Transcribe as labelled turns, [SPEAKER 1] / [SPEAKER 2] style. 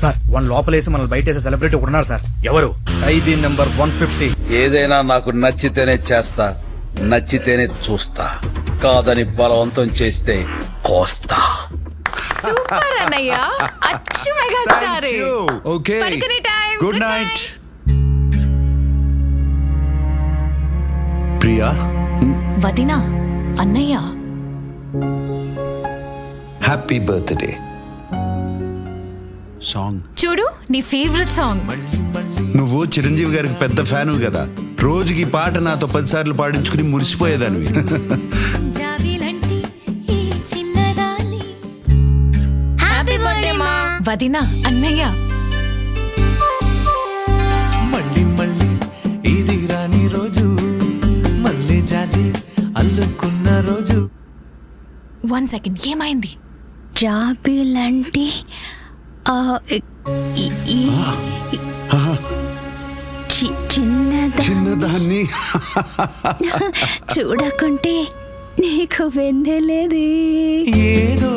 [SPEAKER 1] Sir one లోపలేసి మనల్ని బయట వేసే సెలబ్రిటీ ఉన్నారు సార్.
[SPEAKER 2] ఎవరు?
[SPEAKER 1] ఖైదీ నెంబర్ 150.
[SPEAKER 3] ఏదైనా నాకు నచ్చితేనే చేస్తా, నచ్చితేనే చూస్తా, కాదని బలవంతం చేస్తే కోస్తా.
[SPEAKER 4] సూపర్ అన్నయ్య, అచ్చు మెగాస్టార్.
[SPEAKER 5] ఓకే,
[SPEAKER 4] పడుకునే టైం.
[SPEAKER 5] Good night. ప్రియా,
[SPEAKER 4] వదినా, అన్నయ్య,
[SPEAKER 5] హ్యాపీ బర్త్డే. సాంగ్
[SPEAKER 4] చూడు నీ ఫేవరెట్ సాంగ్.
[SPEAKER 5] నువ్వు చిరంజీవి గారికి పెద్ద ఫ్యాను కదా, రోజుకి ఈ పాట నాతో 10 సార్లు పాడించుకుని మురిసిపోయేదానివి.
[SPEAKER 4] హ్యాపీ బర్త్డే మా వదినా, అన్నయ్య.
[SPEAKER 6] మళ్ళీ మళ్ళీ ఇది రాని రోజు, మళ్ళీ జాజి అల్లుకున్న రోజు.
[SPEAKER 4] 1 సెకండ్, ఏమైంది?
[SPEAKER 7] జాబిలంటి
[SPEAKER 5] చిన్నదాన్ని
[SPEAKER 7] చూడకుంటే నీకు వెన్నెలేది.
[SPEAKER 6] ఏదో